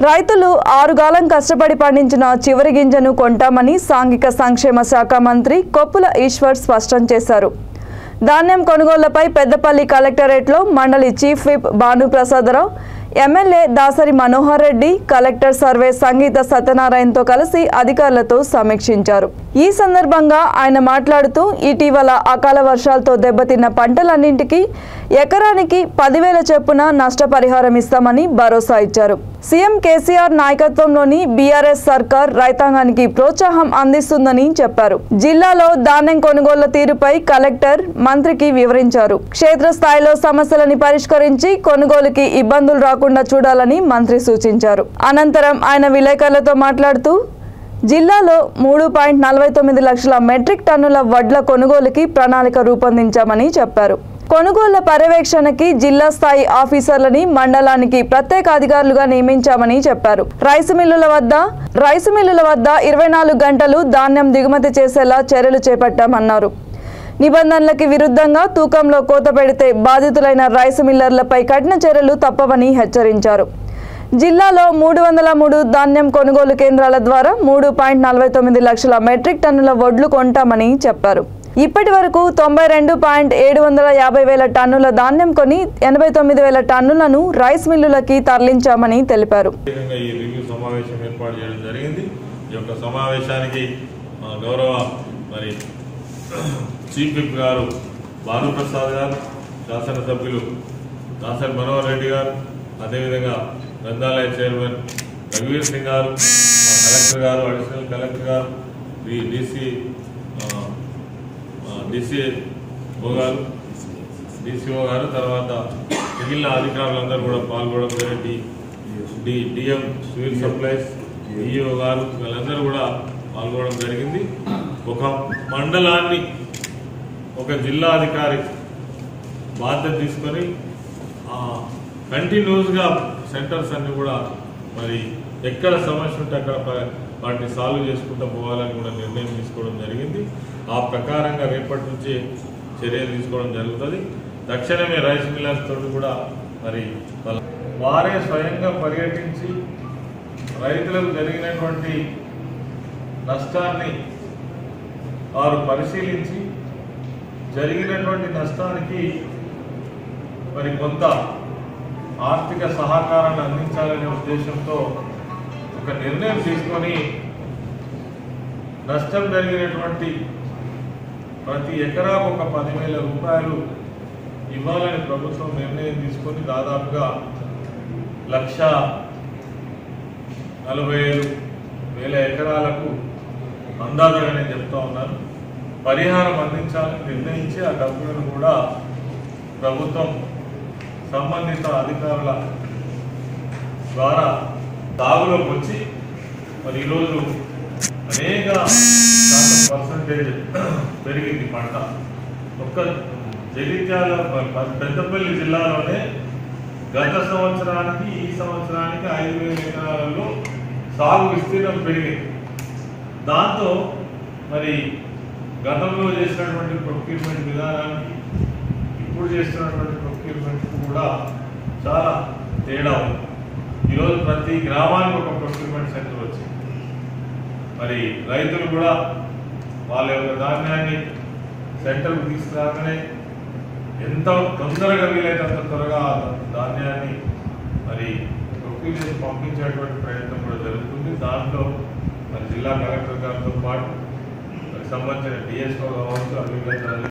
రైతులు ఆరుగాలం కష్టపడి పండించిన చివరి గింజను కొంటామని సాంఘిక సంక్షేమ శాఖ మంత్రి కొప్పుల ఈశ్వర్ స్పష్టం చేశారు. ధాన్యం కొనుగోళ్లపై పెద్దపల్లి కలెక్టరేట్లో మండలి chief whip Bhanu Prasada Rao, MLA Dasari Manohar Reddy, collector సర్వే సంగీత సత్యనారాయణతో కలిసి అధికారులతో సమీక్షించారు. ఈ సందర్భంగా ఆయన మాట్లాడుతూ ఇటీవల అకాల వర్షాలతో దెబ్బతిన్న పంటలన్నింటికీ ఎకరానికి 10,000 చొప్పున నష్టపరిహారం ఇస్తామని భరోసా ఇచ్చారు. సీఎం కేసీఆర్ నాయకత్వంలోని బీఆర్ఎస్ సర్కార్ రైతాంగానికి ప్రోత్సాహం అందిస్తుందని చెప్పారు. జిల్లాలో ధాన్యం కొనుగోళ్ల తీరుపై కలెక్టర్ మంత్రికి వివరించారు. క్షేత్రస్థాయిలో సమస్యలను పరిష్కరించి కొనుగోలుకి ఇబ్బందులు రాకుండా చూడాలని మంత్రి సూచించారు. అనంతరం ఆయన విలేకరులతో మాట్లాడుతూ జిల్లాలో 3.49 లక్షల మెట్రిక్ టన్నుల వడ్ల కొనుగోలుకి ప్రణాళిక రూపొందించామని చెప్పారు. కొనుగోళ్ల పర్యవేక్షణకి జిల్లా స్థాయి ఆఫీసర్లని మండలానికి ప్రత్యేక అధికారులుగా నియమించామని చెప్పారు. రైసు మిల్లుల వద్ద 24 గంటలు ధాన్యం దిగుమతి చేసేలా చర్యలు చేపట్టామన్నారు. నిబంధనలకు విరుద్ధంగా తూకంలో కోత పెడితే బాధితులైన రైసు మిల్లర్లపై కఠిన చర్యలు తప్పవని హెచ్చరించారు. జిల్లాలో 303 ధాన్యం కొనుగోలు కేంద్రాల ద్వారా 3.49 లక్షల మెట్రిక్ టన్నుల వడ్లు కొంటామని చెప్పారు. ఇప్పటి వరకు 92.750 టన్నుల ధాన్యం కొని 89,000 టన్నులను రైస్ మిల్లులకి తరలించామని తెలిపారు. చీఫ్ విప్ గారు భానుప్రసాద్ గారు, శాసనసభ్యులు దాసరి మనోహర్ రెడ్డి గారు, అదేవిధంగా గ్రంథాలయ చైర్మన్ రఘువీర్ సింగ్ గారు, కలెక్టర్ గారు, అడిషనల్ కలెక్టర్ గారు, డీసీఓ గారు, తర్వాత మిగిలిన అధికారులందరూ కూడా పాల్గొనడం జరిగింది. డిఎం సివిల్ సప్లైస్ ఈఓ గారు వీళ్ళందరూ కూడా పాల్గొనడం జరిగింది. ఒక మండలాన్ని ఒక జిల్లా అధికారి బాధ్యత తీసుకొని కంటిన్యూస్గా సెంటర్స్ అన్ని కూడా మరి ఎక్కడ సమస్య ఉంటే అక్కడ వాటిని సాల్వ్ చేసుకుంటూ పోవాలని కూడా నిర్ణయం తీసుకోవడం జరిగింది. ఆ ప్రకారంగా రేపటి నుంచి చర్యలు తీసుకోవడం జరుగుతుంది. తక్షణమే రైస్ మిల్లర్స్ తోటి కూడా మరి వారే స్వయంగా పర్యటించి రైతులకు జరిగినటువంటి నష్టాన్ని వారు పరిశీలించి జరిగినటువంటి నష్టానికి మరి కొంత ఆర్థిక సహకారాన్ని అందించాలనే ఉద్దేశంతో ఒక నిర్ణయం తీసుకొని నష్టం జరిగినటువంటి ప్రతి ఎకరాకు ఒక 10,000 రూపాయలు ఇవ్వాలని ప్రభుత్వం నిర్ణయం తీసుకొని దాదాపుగా 1,45,000 ఎకరాలకు అందాజగా నేను చెప్తా ఉన్నాను పరిహారం అందించాలని నిర్ణయించి ఆ డబ్బులను కూడా ప్రభుత్వం సంబంధిత అధికారుల ద్వారా సాగులోకి వచ్చి మరి ఈరోజు అనేక పర్సంటేజ్ పెరిగింది పంట. ఒక్క జగిత్యాల పెద్దపల్లి జిల్లాలోనే గత సంవత్సరానికి ఈ సంవత్సరానికి 5,000 ఎకరాలలో సాగు విస్తీర్ణం పెరిగింది. దాంతో మరి గతంలో చేసినటువంటి ప్రొక్యూర్మెంట్ విధానానికి ఇప్పుడు చేస్తున్నటువంటి ప్రొక్యూర్మెంట్ కూడా చాలా తేడా ఉంది. ఈరోజు ప్రతి గ్రామానికి ఒక ప్రొక్యూర్మెంట్ సెంటర్ వచ్చింది. మరి రైతులు కూడా వాళ్ళ యొక్క ధాన్యాన్ని సెంటర్కు తీసుకురాగానే ఎంత తొందరగా వీలైతే అంత త్వరగా ధాన్యాన్ని మరి ప్రొక్యూర్ చేసి పంపించేటువంటి ప్రయత్నం కూడా జరుగుతుంది. దాంట్లో మరి జిల్లా కలెక్టర్ గారితో పాటు సంబంధించిన డిఎస్ఓ కావచ్చు, అగ్రికల్చర్